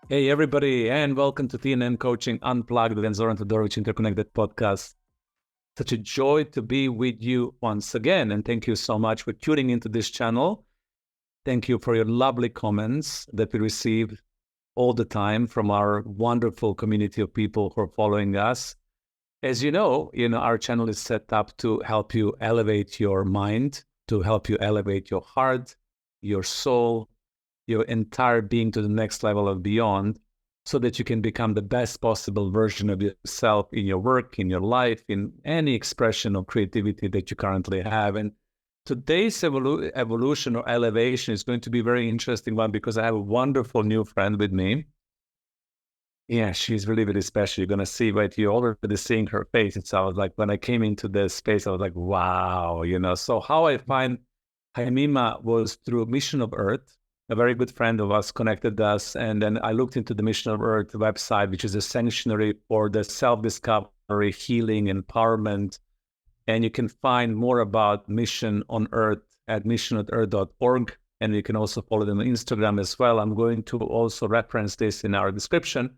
Hey, everybody, and welcome to TNMCoaching Unplugged with Zoran Todorovic Interconnected Podcast. Such a joy to be with you once again, and thank you so much for tuning into this channel. Thank you for your lovely comments that we receive all the time from our wonderful community of people who are following us. As you know, our channel is set up to help you elevate your mind, to help you elevate your heart, your soul, your entire being to the next level and beyond, so that you can become the best possible version of yourself in your work, in your life, in any expression of creativity that you currently have. And today's evolution or elevation is going to be a very interesting one because I have a wonderful new friend with me. Yeah, she's really, really special. You're going to see, right? You're already seeing her face. And so I was like, when I came into this space, I was like, wow, So how I find Hamaima was through Mission of Earth. A very good friend of us connected us. And then I looked into the Mission of Earth website, which is a sanctuary for the self-discovery, healing, empowerment. And you can find more about Mission on Earth at missiononearth.org. And you can also follow them on Instagram as well. I'm going to also reference this in our description.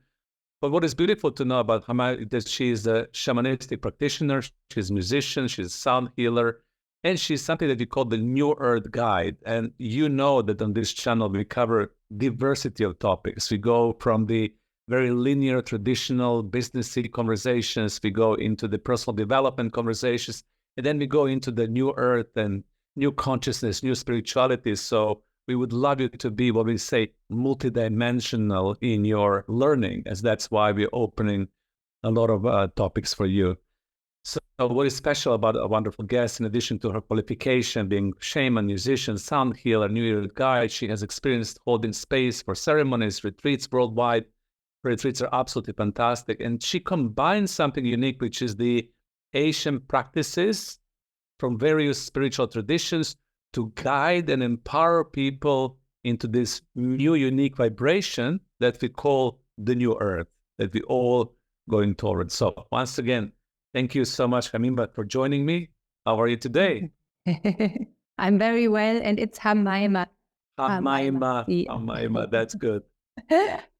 But what is beautiful to know about Hamaima is that she is a shamanistic practitioner. She's a musician. She's a sound healer. And she's something that we call the New Earth Guide. And you know that on this channel, we cover diversity of topics. We go from the very linear, traditional, businessy conversations. We go into the personal development conversations. And then we go into the New Earth and new consciousness, new spirituality. So we would love you to be, what we say, multidimensional in your learning, as that's why we're opening a lot of topics for you. So what is special about a wonderful guest, in addition to her qualification, being shaman, musician, sound healer, New Year guide, she has experienced holding space for ceremonies, retreats worldwide. Her retreats are absolutely fantastic. And she combines something unique, which is the Asian practices from various spiritual traditions to guide and empower people into this new, unique vibration that we call the New Earth, that we all going towards. So once again, thank you so much, Hamaima, for joining me. How are you today? I'm very well, and it's Hamaima. Hamaima, that's good.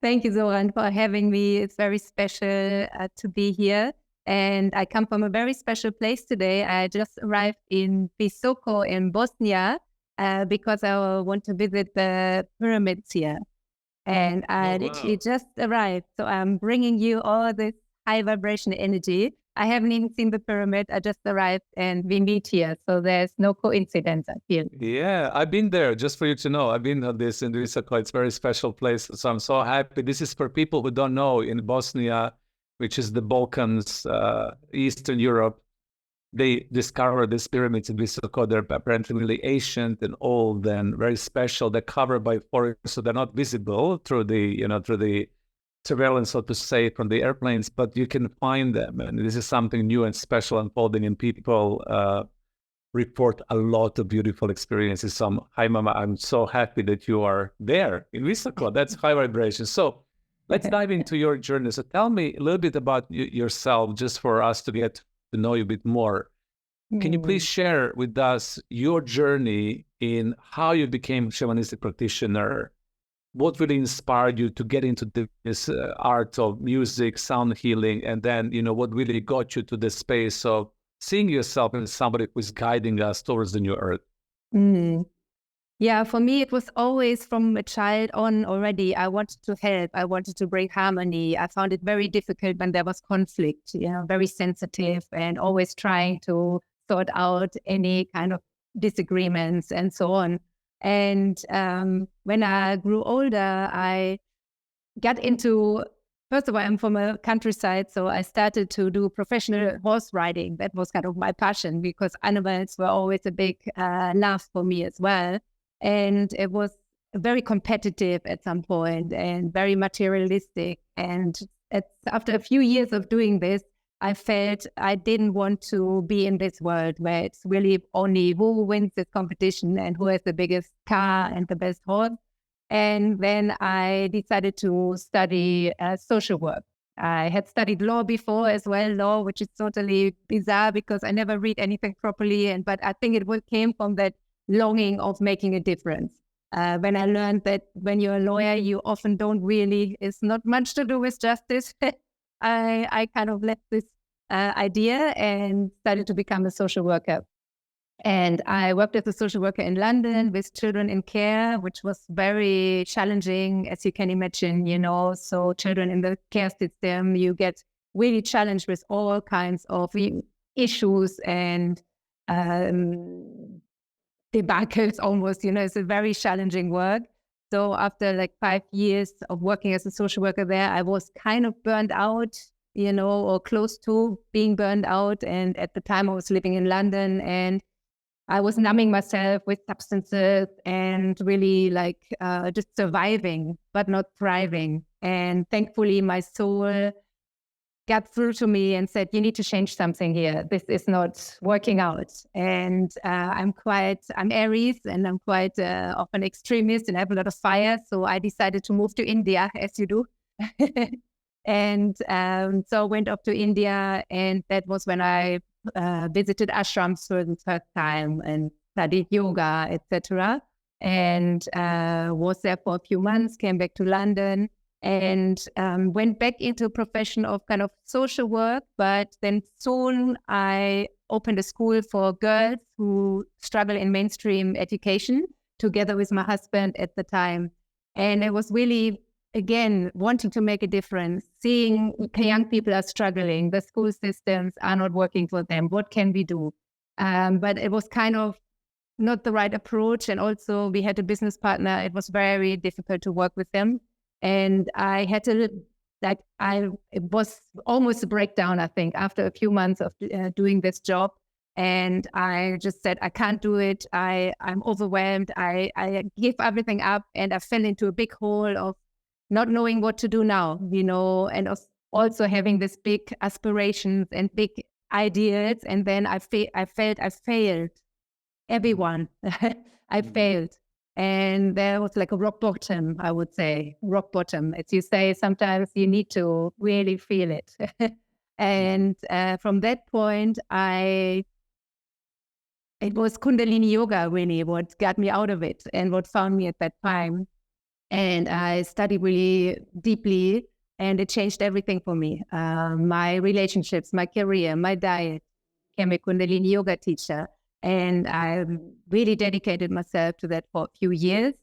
Thank you, Zoran, for having me. It's very special to be here. And I come from a very special place today. I just arrived in Visoko in Bosnia because I want to visit the pyramids here. And I literally just arrived. So I'm bringing you all this high vibration energy. I haven't even seen the pyramid. I just arrived and we meet here. So there's no coincidence, I feel. Yeah, I've been there, just for you to know. I've been on this in Visoko. It's a very special place. So I'm so happy. This is for people who don't know, in Bosnia, which is the Balkans, Eastern Europe, they discovered these pyramids in Visoko. They're apparently really ancient and old and very special. They're covered by forest, so they're not visible through the surveillance, so to say, from the airplanes, but you can find them. And this is something new and special unfolding, and people report a lot of beautiful experiences. So, hi, Mama, I'm so happy that you are there in Visoko. That's high vibration. So let's dive into your journey. So tell me a little bit about yourself, just for us to get to know you a bit more. Can you please share with us your journey in how you became shamanistic practitioner? What really inspired you to get into this art of music, sound healing, and then, what really got you to the space of seeing yourself as somebody who is guiding us towards the New Earth? Yeah, for me, it was always from a child on already. I wanted to help. I wanted to bring harmony. I found it very difficult when there was conflict, very sensitive and always trying to sort out any kind of disagreements and so on. And when I grew older, I got into, first of all, I'm from a countryside, so I started to do professional horse riding. That was kind of my passion because animals were always a big love for me as well. And it was very competitive at some point and very materialistic. And after a few years of doing this, I felt I didn't want to be in this world where it's really only who wins this competition and who has the biggest car and the best horse. And then I decided to study social work. I had studied law before as well, law, which is totally bizarre because I never read anything properly. But I think it came from that longing of making a difference. when I learned that when you're a lawyer, you often it's not much to do with justice. I kind of left this idea and started to become a social worker. And I worked as a social worker in London with children in care, which was very challenging, as you can imagine, So children in the care system, you get really challenged with all kinds of issues and debacles almost, it's a very challenging work. So after like 5 years of working as a social worker there, I was kind of burned out, or close to being burned out. And at the time I was living in London and I was numbing myself with substances and really just surviving, but not thriving. And thankfully my soul got through to me and said, you need to change something here. This is not working out. And I'm Aries and I'm quite of an extremist and I have a lot of fire. So I decided to move to India, as you do. And so I went off to India, and that was when I visited ashrams for the first time and studied yoga, etc. And was there for a few months, came back to London, and went back into a profession of kind of social work. But then soon I opened a school for girls who struggle in mainstream education together with my husband at the time. And it was really, again, wanting to make a difference, seeing young people are struggling, the school systems are not working for them. What can we do? But it was kind of not the right approach. And also we had a business partner. It was very difficult to work with them. And I had to, it was almost a breakdown, I think, after a few months of doing this job. And I just said, I can't do it. I'm overwhelmed. I give everything up, and I fell into a big hole of not knowing what to do now, and also having this big aspirations and big ideas. And then I felt I failed everyone. I failed. And there was like a rock bottom, I would say, rock bottom. As you say, sometimes you need to really feel it. And from that point, it was Kundalini Yoga really what got me out of it and what found me at that time. And I studied really deeply, and it changed everything for me. My relationships, my career, my diet. Became a Kundalini Yoga teacher. And I really dedicated myself to that for a few years.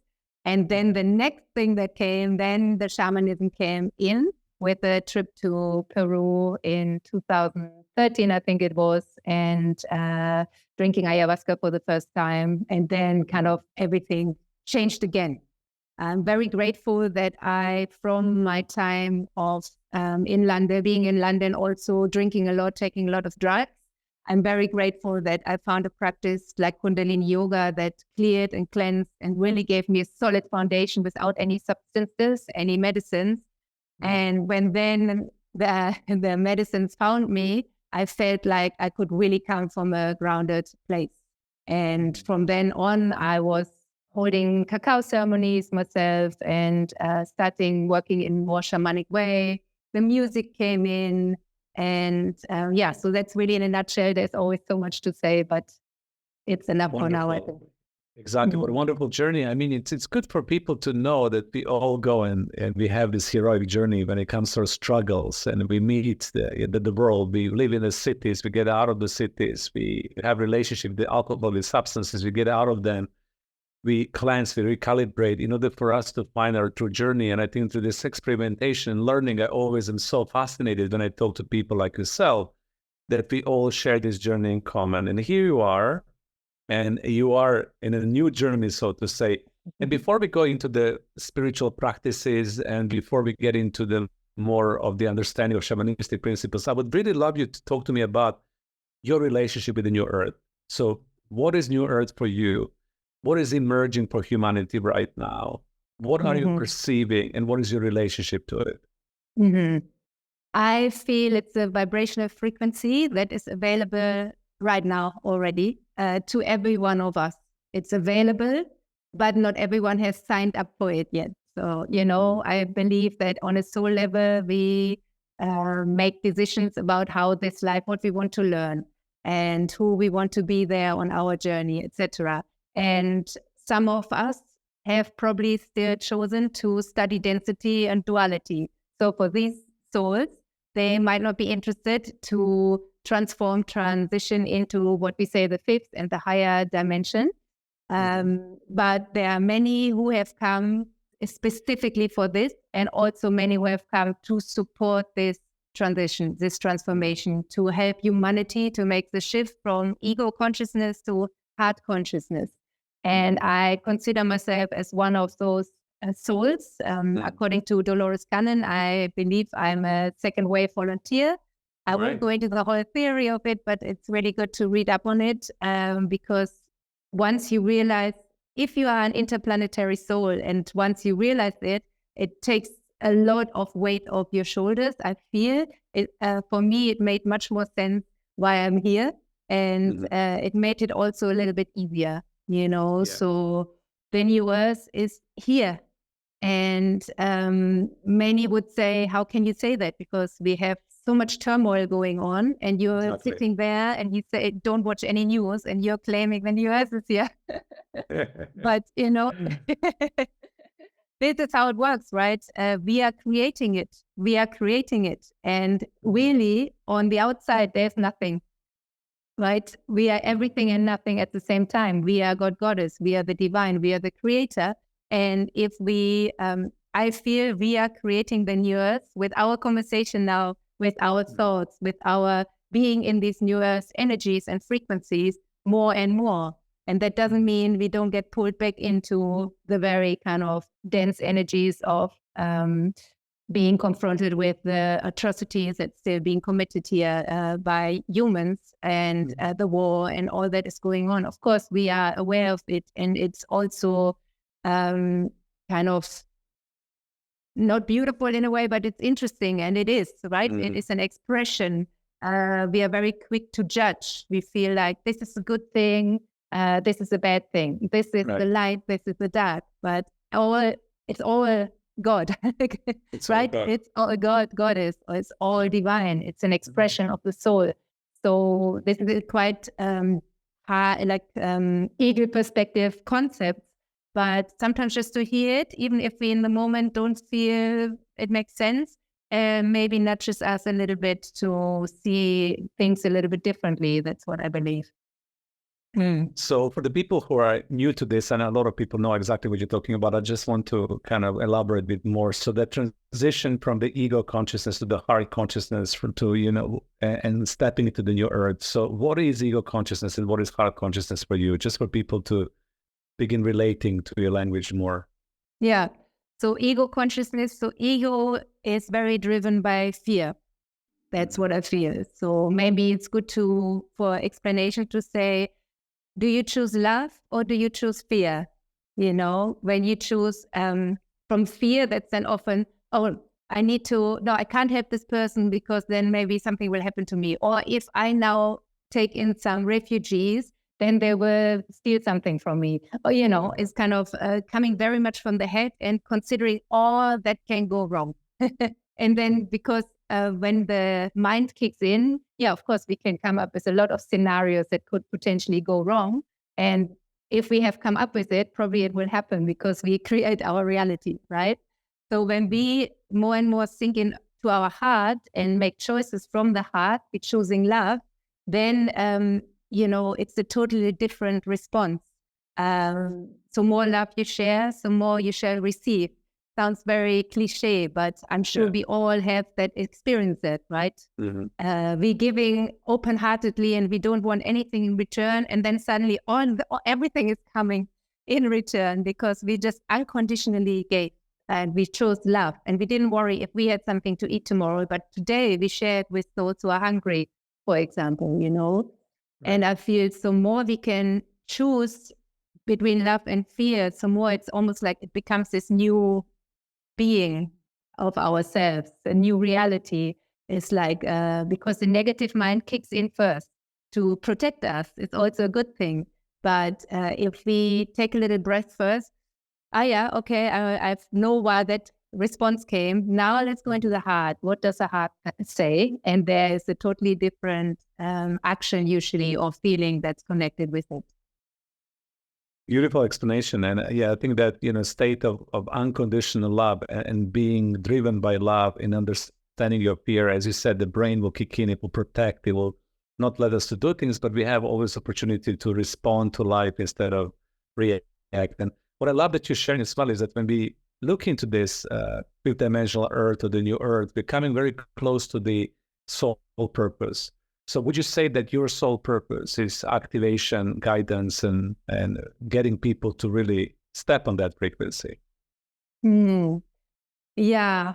And then the next thing that came, then the shamanism came in with a trip to Peru in 2013, I think it was, and drinking ayahuasca for the first time. And then kind of everything changed again. I'm very grateful that from my time of in London, being in London, also drinking a lot, taking a lot of drugs, I'm very grateful that I found a practice like Kundalini Yoga that cleared and cleansed and really gave me a solid foundation without any substances, any medicines. And when then the medicines found me, I felt like I could really come from a grounded place. And from then on, I was holding cacao ceremonies myself and starting working in more shamanic way. The music came in. And so that's really in a nutshell. There's always so much to say, but it's enough for now, I think. Exactly. What a wonderful journey. I mean, it's good for people to know that we all go and we have this heroic journey when it comes to our struggles, and we meet the world. We live in the cities, we get out of the cities, we have relationship with alcohol, with substances, we get out of them. We cleanse, we recalibrate in order for us to find our true journey. And I think through this experimentation and learning, I always am so fascinated when I talk to people like yourself that we all share this journey in common. And here you are, and you are in a new journey, so to say. And before we go into the spiritual practices and before we get into the more of the understanding of shamanistic principles, I would really love you to talk to me about your relationship with the New Earth. So what is New Earth for you? What is emerging for humanity right now? What are you perceiving, and what is your relationship to it? I feel it's a vibrational frequency that is available right now already to every one of us. It's available, but not everyone has signed up for it yet. So, I believe that on a soul level, we make decisions about how this life, what we want to learn, and who we want to be there on our journey, etc. And some of us have probably still chosen to study density and duality. So for these souls, they might not be interested to transition into what we say the fifth and the higher dimension. But there are many who have come specifically for this, and also many who have come to support this transition, this transformation, to help humanity to make the shift from ego consciousness to heart consciousness. And I consider myself as one of those souls. According to Dolores Cannon, I believe I'm a second wave volunteer. I won't go into the whole theory of it, but it's really good to read up on it, because once you realize, if you are an interplanetary soul, and once you realize it, it takes a lot of weight off your shoulders. I feel it, for me, it made much more sense why I'm here. And it made it also a little bit easier, so the new earth is here. And many would say, how can you say that? Because we have so much turmoil going on, and you're sitting there and you say, don't watch any news, and you're claiming the new earth is here. But, this is how it works, right? We are creating it. And really, on the outside, there's nothing. Right? We are everything and nothing at the same time. We are God, Goddess. We are the divine. We are the creator. And if we, I feel we are creating the new earth with our conversation now, with our thoughts, with our being in these new earth energies and frequencies more and more. And that doesn't mean we don't get pulled back into the very kind of dense energies of being confronted with the atrocities that's still being committed here by humans, and the war and all that is going on. Of course, we are aware of it, and it's also kind of not beautiful in a way, but it's interesting, and it is, right? It is an expression. We are very quick to judge. We feel like this is a good thing, this is a bad thing, this is the light, this is the dark, but it's all God, it's right? All God. It's all God, Goddess, or it's all divine. It's an expression of the soul. So this is quite ego perspective concept, but sometimes just to hear it, even if we in the moment don't feel it makes sense, maybe nudges us a little bit to see things a little bit differently. That's what I believe. So for the people who are new to this, and a lot of people know exactly what you're talking about, I just want to kind of elaborate a bit more. So that transition from the ego consciousness to the heart consciousness, and stepping into the new earth. So what is ego consciousness and what is heart consciousness for you? Just for people to begin relating to your language more. Yeah. So ego consciousness. So ego is very driven by fear. That's what I feel. So maybe it's good for explanation to say, do you choose love or do you choose fear? When you choose from fear, that's then often, I can't help this person because then maybe something will happen to me. Or if I now take in some refugees, then they will steal something from me. Or, it's kind of coming very much from the head and considering all that can go wrong. And then because when the mind kicks in, of course, we can come up with a lot of scenarios that could potentially go wrong. And if we have come up with it, probably it will happen because we create our reality, right? So when we more and more sink into our heart and make choices from the heart, we're choosing love, then, it's a totally different response. So more love you share, so more you shall receive. Sounds very cliche, but I'm sure we all have that experience, right? We're giving open-heartedly and we don't want anything in return. And then suddenly everything is coming in return because we just unconditionally gave and we chose love. And we didn't worry if we had something to eat tomorrow, but today we shared with those who are hungry, for example, Right. And I feel so more we can choose between love and fear, so more it's almost like it becomes this new being of ourselves, a new reality. Is like, because the negative mind kicks in first to protect us. It's also a good thing. But if we take a little breath first, I know why that response came. Now let's go into the heart. What does the heart say? And there is a totally different action usually or feeling that's connected with it. Beautiful explanation. And yeah, I think that, state of unconditional love and being driven by love and understanding your fear, as you said, the brain will kick in, it will protect, it will not let us to do things, but we have always opportunity to respond to life instead of react. And what I love that you're sharing as well is that when we look into this fifth dimensional earth or the new earth, we're coming very close to the soul purpose. So would you say that your soul purpose is activation, guidance, and getting people to really step on that frequency? Yeah.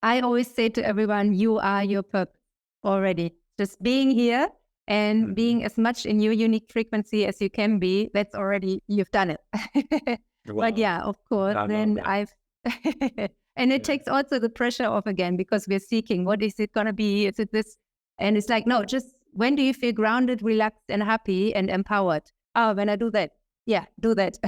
I always say to everyone, you are your purpose already. Just being here and being as much in your unique frequency as you can be, that's already, you've done it. Wow. But yeah, of course, then I've... and it takes also the pressure off again, because we're seeking, what is it going to be? Is it this? And it's like, no, just when do you feel grounded, relaxed, and happy and empowered? Oh, when I do that. Yeah, do that.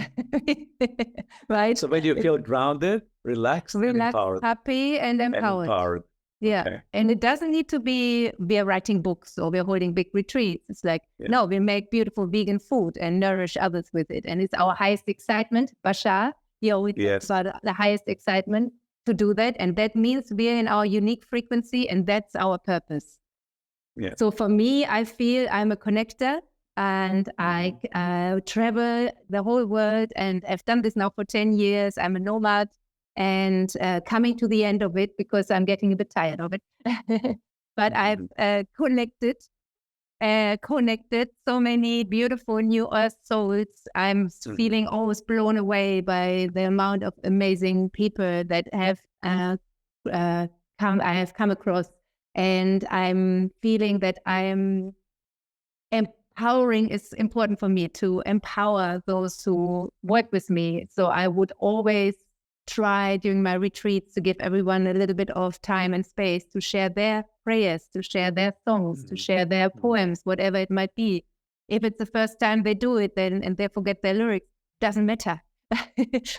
Right? So when you feel grounded, relaxed, and empowered. Happy, and empowered. Yeah. Okay. And it doesn't need to be we're writing books or we're holding big retreats. It's like, no, we make beautiful vegan food and nourish others with it. And it's our highest excitement. Bashar, he always talks about the highest excitement to do that. And that means we're in our unique frequency, and that's our purpose. Yeah. So for me, I feel I'm a connector, and I travel the whole world, and I've done this now for 10 years. I'm a nomad, and coming to the end of it because I'm getting a bit tired of it. But I've connected so many beautiful new earth souls. I'm feeling always blown away by the amount of amazing people that have I have come across. And I'm feeling that empowering is important for me, to empower those who work with me. So I would always try during my retreats to give everyone a little bit of time and space to share their prayers, to share their songs, to share their poems, whatever it might be. If it's the first time they do it, then and they forget their lyrics, doesn't matter.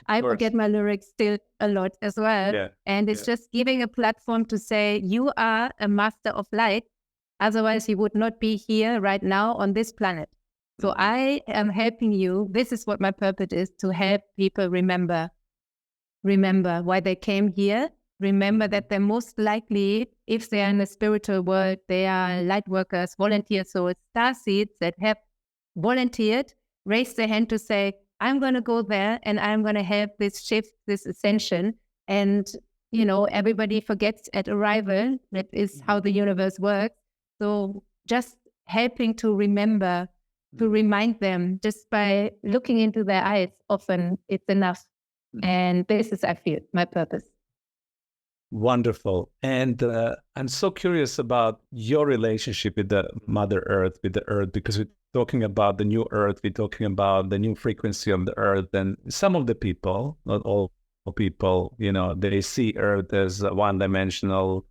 I forget my lyrics still a lot as well. Yeah. And it's just giving a platform to say, you are a master of light. Otherwise, you would not be here right now on this planet. So I am helping you. This is what my purpose is, to help people remember why they came here. Remember that they're most likely, if they are in the spiritual world, they are light workers, volunteers. So it's starseeds that have volunteered, raised their hand to say, I'm going to go there and I'm going to help this shift, this ascension. And, everybody forgets at arrival. That is how the universe works. So just helping to remember, to remind them just by looking into their eyes, often it's enough. And this is, I feel, my purpose. Wonderful. And I'm so curious about your relationship with the Mother Earth, with the Earth, because we're talking about the new Earth, we're talking about the new frequency of the Earth. And some of the people, not all people, they see Earth as a one-dimensional,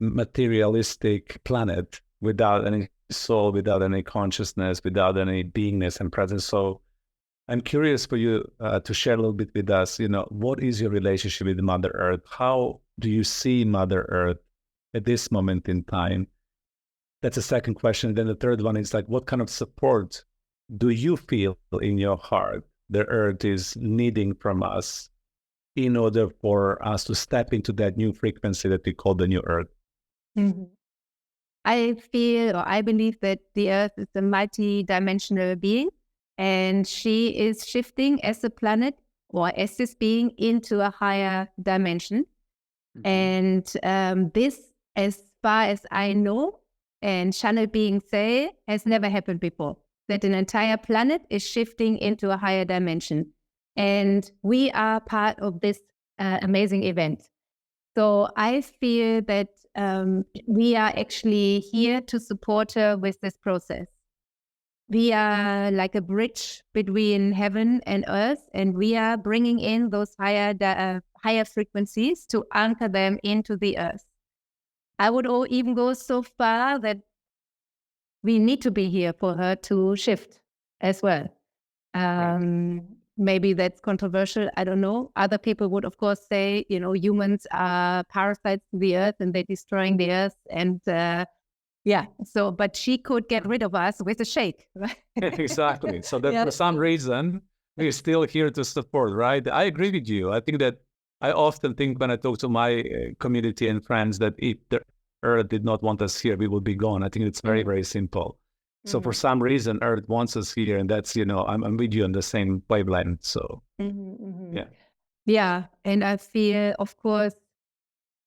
materialistic planet without any soul, without any consciousness, without any beingness and presence. So I'm curious for you to share a little bit with us, what is your relationship with Mother Earth? How do you see Mother Earth at this moment in time? That's the second question. Then the third one is like, what kind of support do you feel in your heart the Earth is needing from us in order for us to step into that new frequency that we call the new Earth? Mm-hmm. I believe that the Earth is a multi-dimensional being. And she is shifting as a planet or as this being into a higher dimension. And this, as far as I know, and channel beings say, has never happened before. That an entire planet is shifting into a higher dimension. And we are part of this amazing event. So I feel that we are actually here to support her with this process. We are like a bridge between heaven and earth, and we are bringing in those higher frequencies to anchor them into the earth. I would even go so far that we need to be here for her to shift as well. Maybe that's controversial. I don't know. Other people would, of course, say, humans are parasites to the earth and they're destroying the earth. And Yeah. So, but she could get rid of us with a shake, right? Exactly. So that for some reason, we're still here to support, right? I agree with you. I think that I often think when I talk to my community and friends that if the Earth did not want us here, we would be gone. I think it's very, very simple. So for some reason, Earth wants us here, and that's, I'm with you on the same wavelength. So yeah. Yeah. And I feel, of course,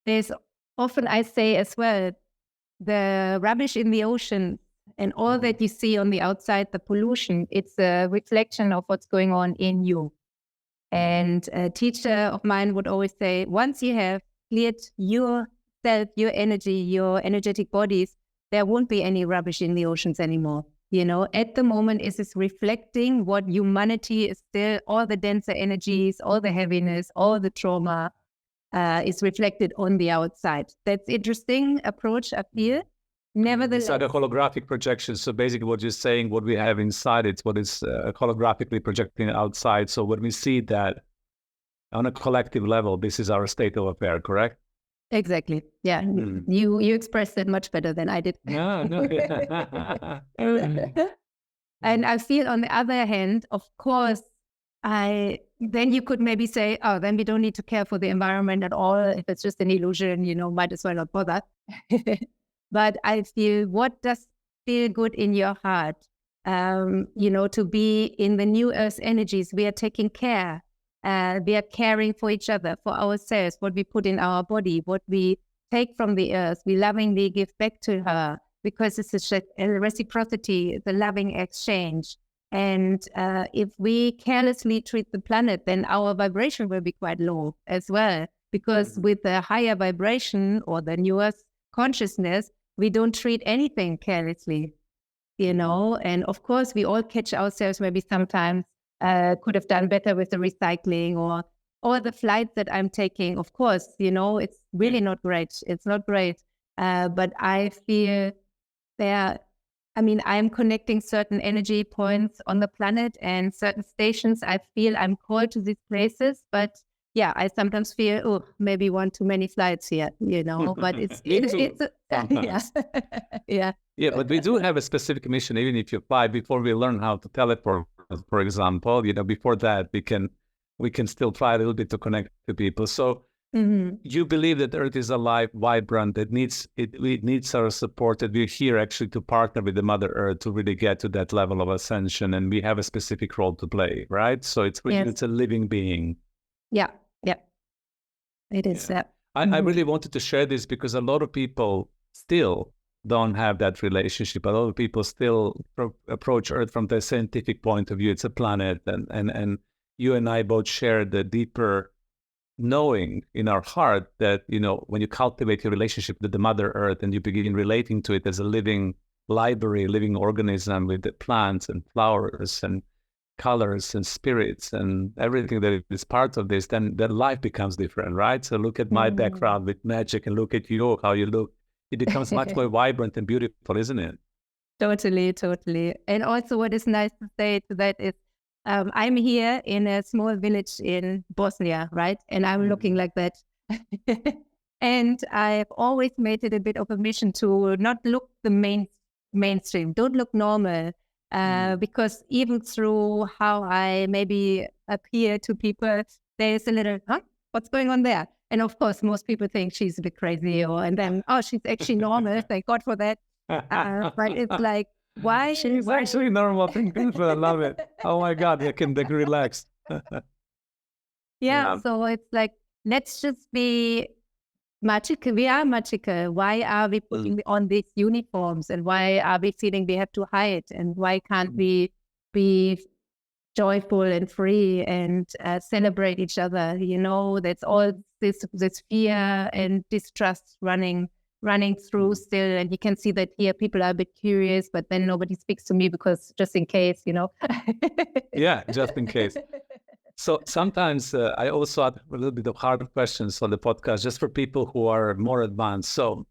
there's often I say as well, the rubbish in the ocean and all that you see on the outside, the pollution, it's a reflection of what's going on in you. And a teacher of mine would always say, once you have cleared yourself, your energy, your energetic bodies, there won't be any rubbish in the oceans anymore. At the moment, it is reflecting what humanity is still, all the denser energies, all the heaviness, all the trauma is reflected on the outside. That's interesting approach, I feel. Nevertheless, it's like a holographic projection. So basically what you're saying, what we have inside, it's what is holographically projecting outside. So when we see that on a collective level, this is our state of affair, correct? Exactly. Yeah. You expressed it much better than I did. No. And I feel on the other hand, of course, then you could maybe say, oh, then we don't need to care for the environment at all. If it's just an illusion, might as well not bother. But I feel, what does feel good in your heart? To be in the new earth energies. We are taking care. We are caring for each other, for ourselves, what we put in our body, what we take from the earth, we lovingly give back to her, because it's a reciprocity, the loving exchange. And if we carelessly treat the planet, then our vibration will be quite low as well, because with the higher vibration or the new earth consciousness, we don't treat anything carelessly, and of course we all catch ourselves maybe sometimes could have done better with the recycling or the flights that I'm taking. Of course, it's really not great. It's not great. But I feel I'm connecting certain energy points on the planet and certain stations. I feel I'm called to these places, but yeah, I sometimes feel, maybe one too many flights here, but it's yeah. Yeah, but we do have a specific mission, even if you fly, before we learn how to teleport, for example, before that, we can still try a little bit to connect to people. So you believe that Earth is alive, vibrant, that it needs our support, that we're here actually to partner with the Mother Earth to really get to that level of ascension, and we have a specific role to play, right? So it's a living being. Yeah. It is. Yeah. I really wanted to share this because a lot of people still don't have that relationship. A lot of people still approach Earth from the scientific point of view. It's a planet, and you and I both share the deeper knowing in our heart that, when you cultivate your relationship with the Mother Earth and you begin relating to it as a living library, living organism with the plants and flowers and colors and spirits and everything that is part of this, then life becomes different, right? So look at my background with magic and look at you, how you look. It becomes much more vibrant and beautiful, isn't it? Totally. And also what is nice to say to that is, I'm here in a small village in Bosnia, right? And I'm looking like that. And I've always made it a bit of a mission to not look the mainstream, don't look normal. Because even through how I maybe appear to people, there's a little, what's going on there? And of course, most people think she's a bit crazy, and then, she's actually normal. Thank God for that. But it's like, why? She's actually normal. Thank God, I love it. Oh my God, I can relax. Yeah, so it's like, let's just be magical. We are magical. Why are we putting on these uniforms, and why are we feeling we have to hide, and why can't we be joyful and free and celebrate each other? That's all this fear and distrust running through still. And you can see that here people are a bit curious, but then nobody speaks to me because just in case, Yeah, just in case. So sometimes I also add a little bit of hard questions on the podcast just for people who are more advanced. So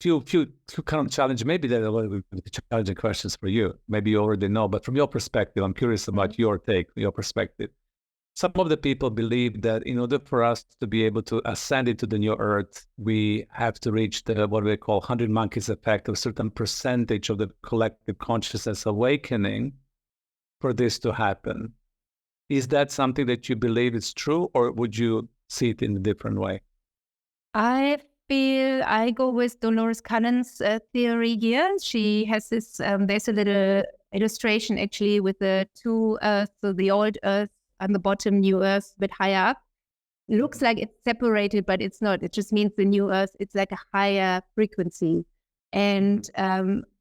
few kind of challenge, maybe they're a little bit challenging questions for you. Maybe you already know, but from your perspective, I'm curious about your take, your perspective. some of the people believe that in order for us to be able to ascend into the new earth, we have to reach the what we call 100 monkeys effect, a certain percentage of the collective consciousness awakening for this to happen. Is that something that you believe is true, or would you see it in a different way? I feel I go with Dolores Cannon's theory here. She has this, there's a little illustration actually with the two earths, so the old earth on the bottom, new earth a bit higher up. It looks like it's separated, but it's not. It just means the new earth, it's like a higher frequency. And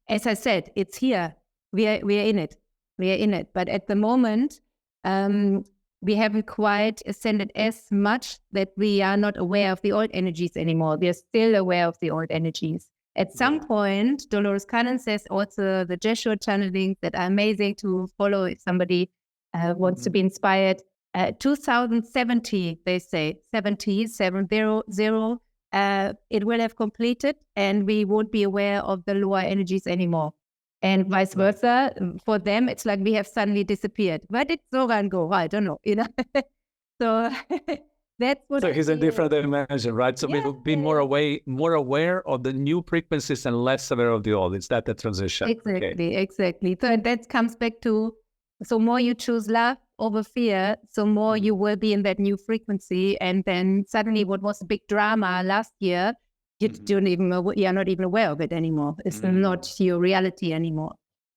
as I said, it's here. We are in it. We are in it. But at the moment, we haven't quite ascended as much that we are not aware of the old energies anymore. We are still aware of the old energies. At some point, Dolores Cannon says also the Jesuit channelings that are amazing to follow if somebody wants to be inspired. 2070, they say, 70, it will have completed and we won't be aware of the lower energies anymore. And vice versa, for them, it's like we have suddenly disappeared. Where did Zoran go? I don't know, So that's what. So he's in different dimension, right? So we will be more aware of the new frequencies and less aware of the old. Is that the transition? Exactly. So that comes back to, so more you choose love over fear, so more you will be in that new frequency. And then suddenly what was a big drama last year, you're not even aware of it anymore. It's not your reality anymore.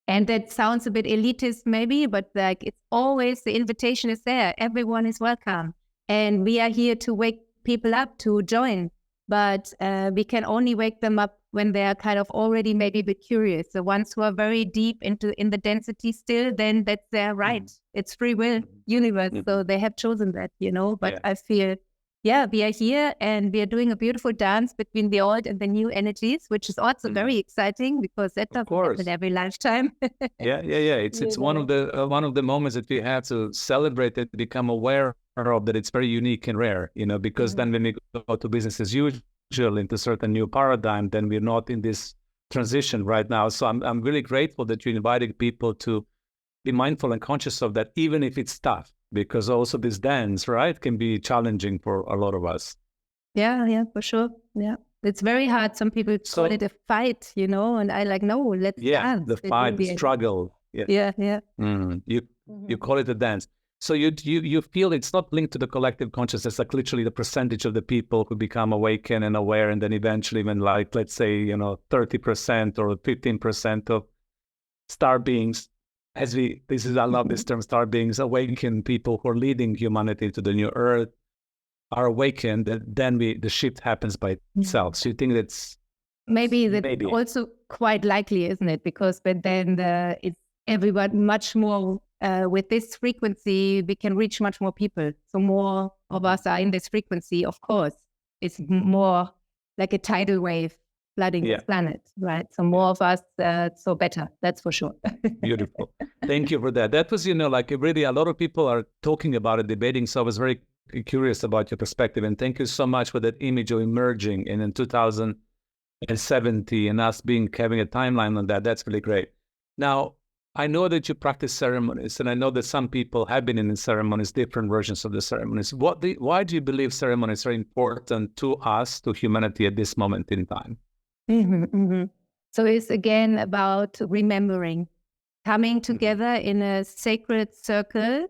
And that sounds a bit elitist maybe, but like it's always, the invitation is there. Everyone is welcome. And we are here to wake people up to join. But we can only wake them up when they are kind of already maybe a bit curious. The ones who are very deep in the density still, then that's their right. It's free will universe. So they have chosen that, But I feel, we are here and we are doing a beautiful dance between the old and the new energies, which is also very exciting because that doesn't happen every lifetime. It's one of the moments that we have to celebrate and become aware of, that it's very unique and rare, because then when we go to business as usual into certain new paradigm, then we're not in this transition right now. So I'm really grateful that you're inviting people to be mindful and conscious of that, even if it's tough. Because also this dance, right, can be challenging for a lot of us. Yeah, for sure. Yeah, it's very hard. Some people call it a fight, and I no, let's dance. The fight, the struggle. Yeah. You call it a dance. So you feel it's not linked to the collective consciousness, like literally the percentage of the people who become awakened and aware, and then eventually when let's say 30% or 15% of star beings. I love this term, star beings, awakened people who are leading humanity to the new earth are awakened, then the shift happens by itself. So you think that's maybe also quite likely, isn't it? Because but then it's everyone much more with this frequency, we can reach much more people. So more of us are in this frequency, of course. It's more like a tidal wave flooding this planet, right? So more of us, so better, that's for sure. Beautiful. Thank you for that. That was, like really a lot of people are talking about it, debating. So I was very curious about your perspective. And thank you so much for that image of emerging in 2070 and us having a timeline on that. That's really great. Now, I know that you practice ceremonies, and I know that some people have been in the ceremonies, different versions of the ceremonies. Why do you believe ceremonies are important to us, to humanity at this moment in time? So it's again about remembering, coming together in a sacred circle.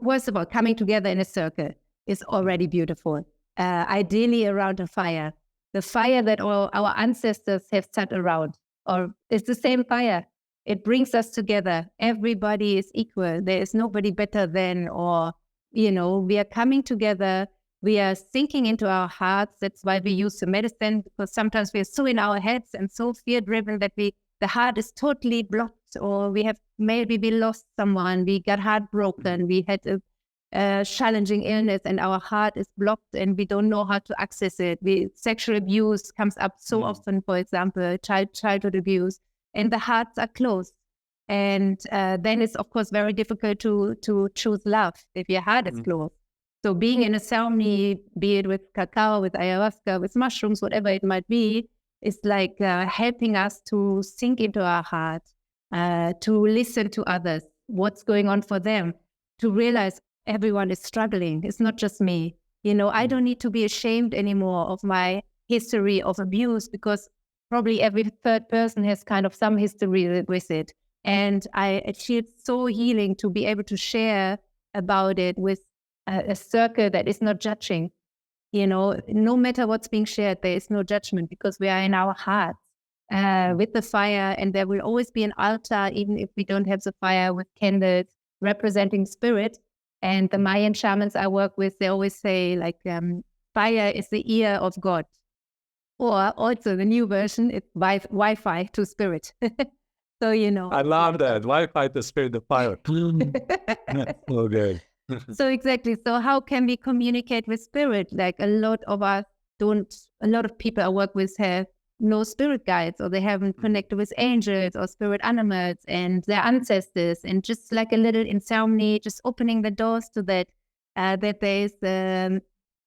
First of all, coming together in a circle is already beautiful. Ideally around a fire, the fire that our ancestors have sat around, or it's the same fire. It brings us together. Everybody is equal. There is nobody better than, or, we are coming together. We are sinking into our hearts. That's why we use the medicine, because sometimes we are so in our heads and so fear-driven that the heart is totally blocked, or we lost someone, we got heartbroken, we had a challenging illness and our heart is blocked and we don't know how to access it. Sexual abuse comes up so often, for example, childhood abuse, and the hearts are closed. And then it's, of course, very difficult to choose love if your heart is closed. So being in a ceremony, be it with cacao, with ayahuasca, with mushrooms, whatever it might be, is like helping us to sink into our heart, to listen to others, what's going on for them, to realize everyone is struggling. It's not just me. I don't need to be ashamed anymore of my history of abuse, because probably every third person has kind of some history with it. And it feels so healing to be able to share about it with a circle that is not judging. No matter what's being shared, there is no judgment, because we are in our hearts with the fire, and there will always be an altar, even if we don't have the fire, with candles representing spirit. And the Mayan shamans I work with, they always say, like, fire is the ear of God. Or also the new version, it's Wi-Fi to spirit. So, I love that. Wi-Fi to spirit, the fire. That's so good. So exactly. So how can we communicate with spirit? Like a lot of people I work with have no spirit guides, or they haven't connected with angels or spirit animals and their ancestors, and just like a little in ceremony, just opening the doors to that, that there's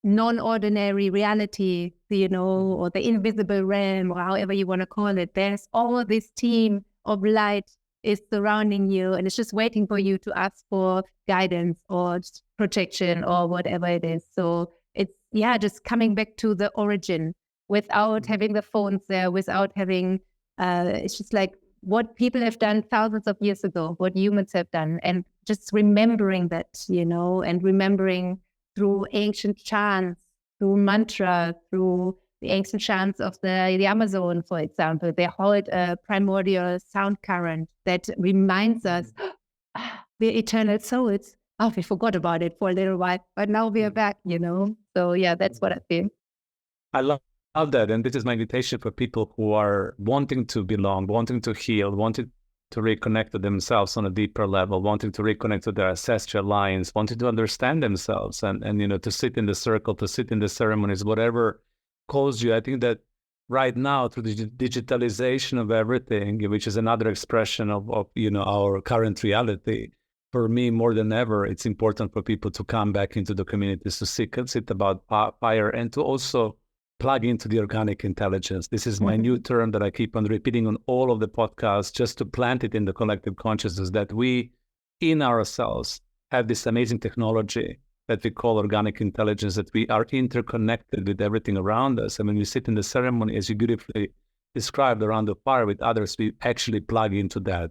non-ordinary reality, or the invisible realm, or however you want to call it. There's all this team of light is surrounding you, and it's just waiting for you to ask for guidance or protection or whatever it is. So it's, just coming back to the origin without having the phones there, without having, it's just like what people have done thousands of years ago, what humans have done, and just remembering that, and remembering through ancient chants, through mantra, through the ancient chants of the Amazon, for example. They hold a primordial sound current that reminds us, we're eternal souls. Oh, we forgot about it for a little while, but now we are back, So yeah, that's what I feel. I love that. And this is my invitation for people who are wanting to belong, wanting to heal, wanting to reconnect to themselves on a deeper level, wanting to reconnect to their ancestral lines, wanting to understand themselves, and to sit in the circle, to sit in the ceremonies, whatever calls you. I think that right now, through the digitalization of everything, which is another expression of our current reality, for me, more than ever, it's important for people to come back into the communities, to sit about fire, and to also plug into the organic intelligence. This is my new term that I keep on repeating on all of the podcasts, just to plant it in the collective consciousness that we, in ourselves, have this amazing technology that we call organic intelligence, that we are interconnected with everything around us. And when we sit in the ceremony, as you beautifully described, around the fire with others, we actually plug into that.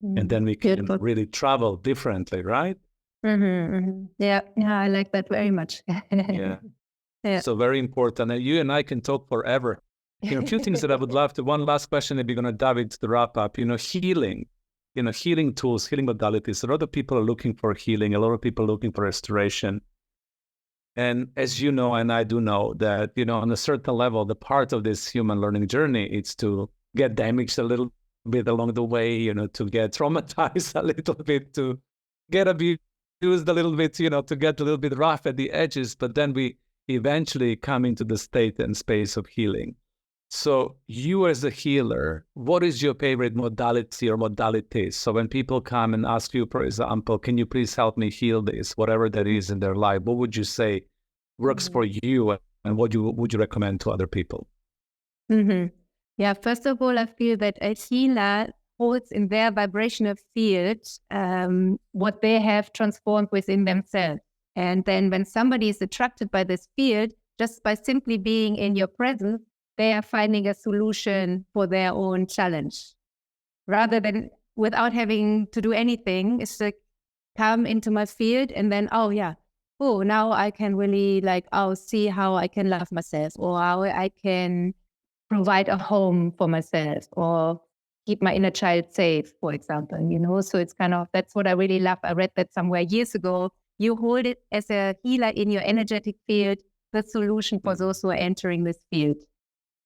And then we can really travel differently, right? Yeah, I like that very much. Yeah. So very important. And you and I can talk forever. A few things that I would love to, one last question, and we're going to dive into the wrap up, healing, healing tools, healing modalities. A lot of people are looking for healing. A lot of people are looking for restoration. And as you know, and I do know that, on a certain level, the part of this human learning journey is to get damaged a little bit along the way, to get traumatized a little bit, to get abused a little bit, to get a little bit rough at the edges. But then we eventually come into the state and space of healing. So you as a healer, what is your favorite modality or modalities? So when people come and ask you, for example, can you please help me heal this, whatever that is in their life, what would you say works for you, and what would you recommend to other people? Yeah, first of all, I feel that a healer holds in their vibrational field what they have transformed within themselves. And then when somebody is attracted by this field, just by simply being in your presence, they are finding a solution for their own challenge. Rather than without having to do anything, it's like, come into my field and then, now I can really see how I can love myself, or how I can provide a home for myself, or keep my inner child safe, for example, So it's kind of, that's what I really love. I read that somewhere years ago. You hold it as a healer in your energetic field, the solution for those who are entering this field.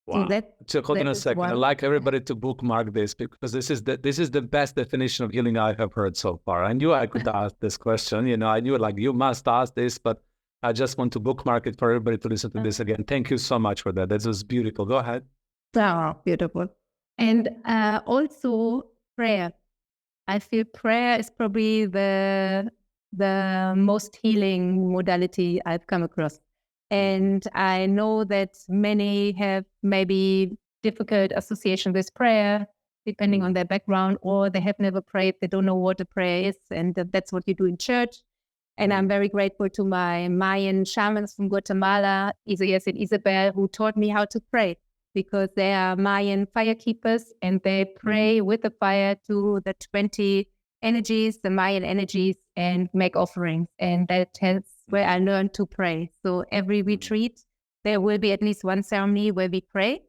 Wow. So hold on a second. I'd like everybody to bookmark this, because this is the best definition of healing I have heard so far. I knew I could ask this question. I knew you must ask this, but I just want to bookmark it for everybody to listen to this again. Thank you so much for that. That was beautiful. Go ahead. Oh, beautiful. And also prayer. I feel prayer is probably the most healing modality I've come across. And I know that many have maybe difficult association with prayer, depending on their background, or they have never prayed, they don't know what a prayer is, and that's what you do in church. And I'm very grateful to my Mayan shamans from Guatemala, Isaías and Isabel, who taught me how to pray, because they are Mayan fire keepers and they pray with the fire to the 20 energies, the Mayan energies, and make offerings. And that's where I learned to pray. So every retreat, there will be at least one ceremony where we pray.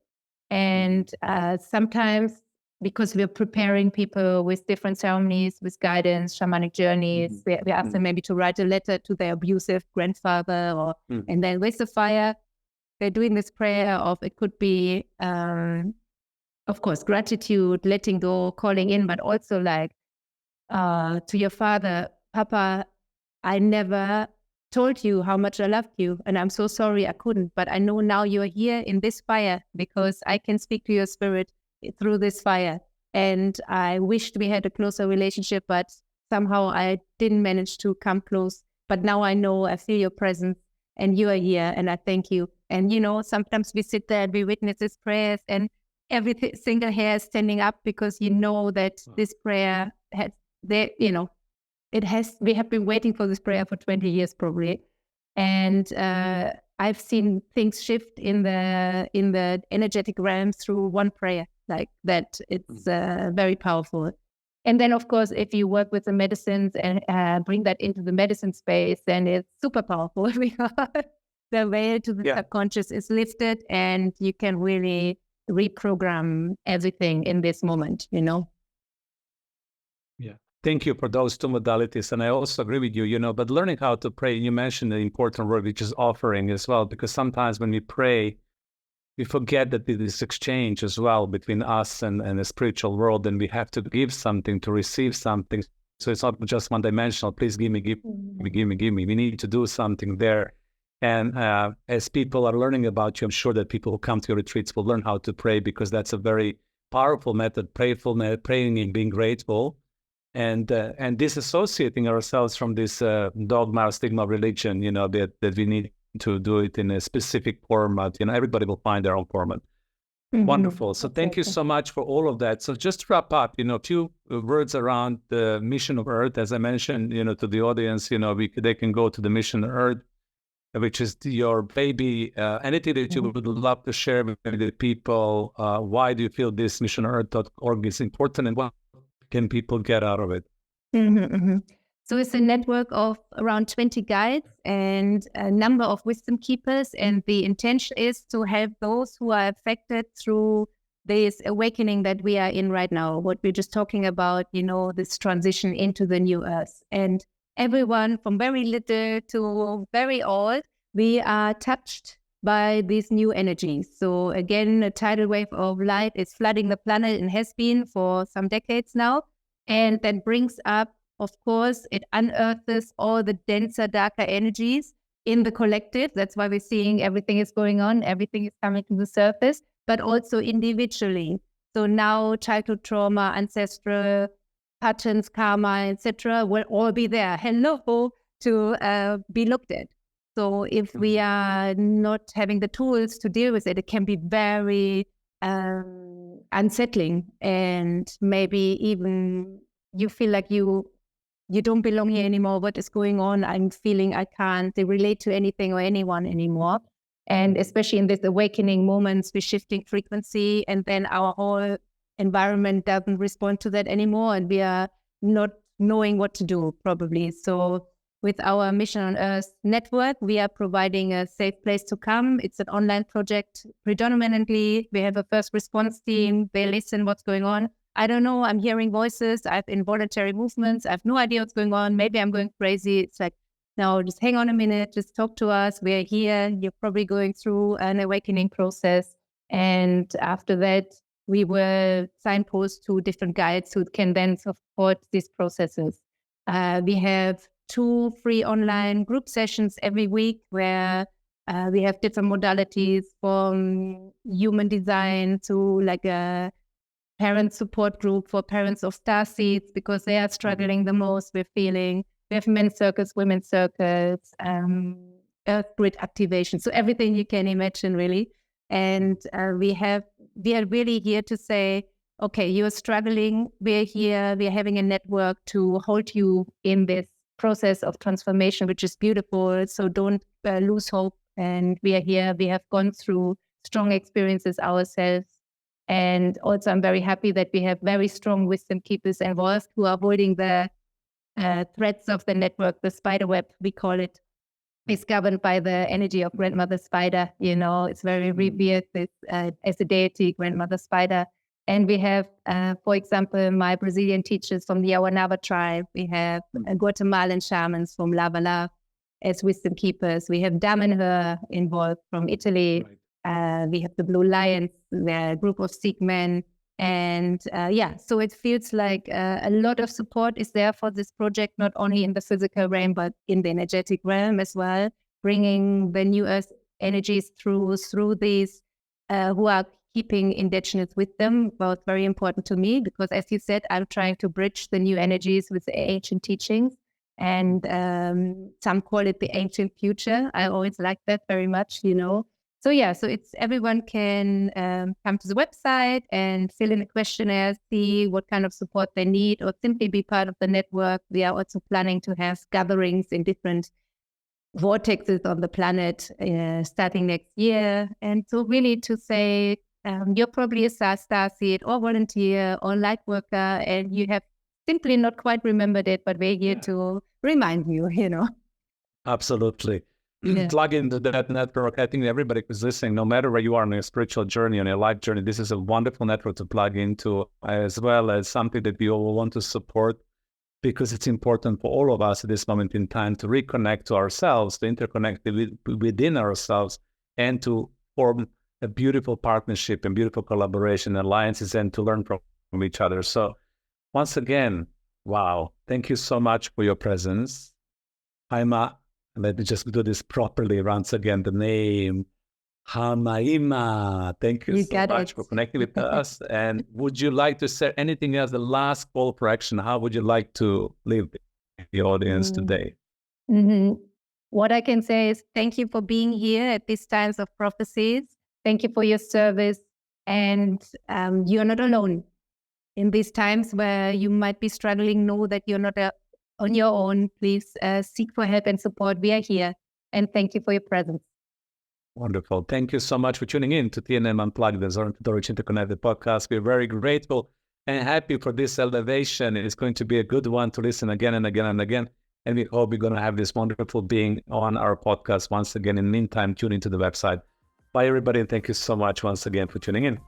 And sometimes, because we're preparing people with different ceremonies, with guidance, shamanic journeys, we ask them maybe to write a letter to their abusive grandfather, or and then with the fire, they're doing this prayer of, it could be, of course, gratitude, letting go, calling in, but also like to your father, Papa, I never told you how much I loved you, and I'm so sorry I couldn't, but I know now you're here in this fire because I can speak to your spirit through this fire. And I wished we had a closer relationship, but somehow I didn't manage to come close. But now I know, I feel your presence and you are here, and I thank you. And, sometimes we sit there and we witness these prayers and every single hair is standing up, because that this prayer has, we have been waiting for this prayer for 20 years probably. And I've seen things shift in the energetic realm through one prayer like that. It's very powerful. And then, of course, if you work with the medicines and bring that into the medicine space, then it's super powerful because the veil to the subconscious is lifted and you can really reprogram everything in this moment, Yeah. Thank you for those two modalities. And I also agree with you, but learning how to pray, you mentioned the important word, which is offering as well, because sometimes when we pray, we forget that it is exchange as well between us and the spiritual world, and we have to give something to receive something. So it's not just one-dimensional. Please give me, give me, give me, give me. We need to do something there. And as people are learning about you, I'm sure that people who come to your retreats will learn how to pray, because that's a very powerful method, praying and being grateful, and disassociating ourselves from this dogma or stigma of religion, that we need to do it in a specific format. Everybody will find their own format. Wonderful. So thank you so much for all of that. So just to wrap up, a few words around the mission of Earth. As I mentioned, to the audience, they can go to the mission of Earth, which is your baby. Anything that you would love to share with the people. Why do you feel this missionearth.org is important, and what can people get out of it? So it's a network of around 20 guides and a number of wisdom keepers. And the intention is to help those who are affected through this awakening that we are in right now, what we're just talking about, this transition into the new earth. And everyone from very little to very old, we are touched by these new energies. So again, a tidal wave of light is flooding the planet and has been for some decades now. And that brings up, of course, it unearths all the denser, darker energies in the collective. That's why we're seeing everything is going on, everything is coming to the surface, but also individually. So now childhood trauma, ancestral patterns, karma, etc., will all be there. Hello, to be looked at. So if we are not having the tools to deal with it, it can be very unsettling, and maybe even you feel like you don't belong here anymore. What is going on? I'm feeling I can't relate to anything or anyone anymore. And especially in this awakening moments, we're shifting frequency, and then our whole environment doesn't respond to that anymore, and we are not knowing what to do probably. So with our Mission on Earth network, we are providing a safe place to come. It's an online project predominantly. We have a first response team. They listen what's going on. I don't know, I'm hearing voices, I have involuntary movements, I have no idea what's going on, maybe I'm going crazy. It's like, no, just hang on a minute, just talk to us, we're here, you're probably going through an awakening process. And after that, we will signpost to different guides who can then support these processes. We have 2 free online group sessions every week where we have different modalities, from human design to like a parent support group for parents of starseeds, because they are struggling the most with feeling. We have men's circles, women's circles, earth grid activation. So everything you can imagine, really. And we are really here to say, okay, you're struggling. We're here. We're having a network to hold you in this process of transformation, which is beautiful. So don't lose hope. And we are here. We have gone through strong experiences ourselves. And also, I'm very happy that we have very strong wisdom keepers involved who are holding the threads of the network, the spider web, we call it. It's governed by the energy of Grandmother Spider. It's very revered as a deity, Grandmother Spider. And we have, for example, my Brazilian teachers from the Awanava tribe. We have Guatemalan shamans from Lava as wisdom keepers. We have Damanhur involved from Italy. Right. We have the Blue Lions, the group of Sikh men. And so it feels like a lot of support is there for this project, not only in the physical realm, but in the energetic realm as well, bringing the new earth energies through these who are keeping indigenous with them, both very important to me, because as you said, I'm trying to bridge the new energies with the ancient teachings. And some call it the ancient future. I always like that very much, So it's everyone can come to the website and fill in a questionnaire, see what kind of support they need, or simply be part of the network. We are also planning to have gatherings in different vortexes on the planet starting next year. And so really to say, you're probably a starseed or volunteer or light worker, and you have simply not quite remembered it, but we're here to remind you, Absolutely. Plug into that network. I think everybody who's listening, no matter where you are on your spiritual journey, on your life journey, this is a wonderful network to plug into, as well as something that we all want to support, because it's important for all of us at this moment in time to reconnect to ourselves, to interconnect within ourselves, and to form a beautiful partnership and beautiful collaboration, alliances, and to learn from each other. So once again, wow, thank you so much for your presence. Hamaima, let me just do this properly once again, the name, Hamaima. Thank you so much for connecting with us. And would you like to say anything else, the last call for action? How would you like to leave the audience today? Mm-hmm. What I can say is thank you for being here at these times of prophecies. Thank you for your service. And you're not alone. In these times where you might be struggling, know that you're not on your own. Please seek for help and support. We are here. And thank you for your presence. Wonderful. Thank you so much for tuning in to TNM Unplugged, the Zoran Todorovic Interconnected podcast. We're very grateful and happy for this elevation. It's going to be a good one to listen again and again and again. And we hope we're going to have this wonderful being on our podcast once again. In the meantime, tune into the website. Bye, everybody. And thank you so much once again for tuning in.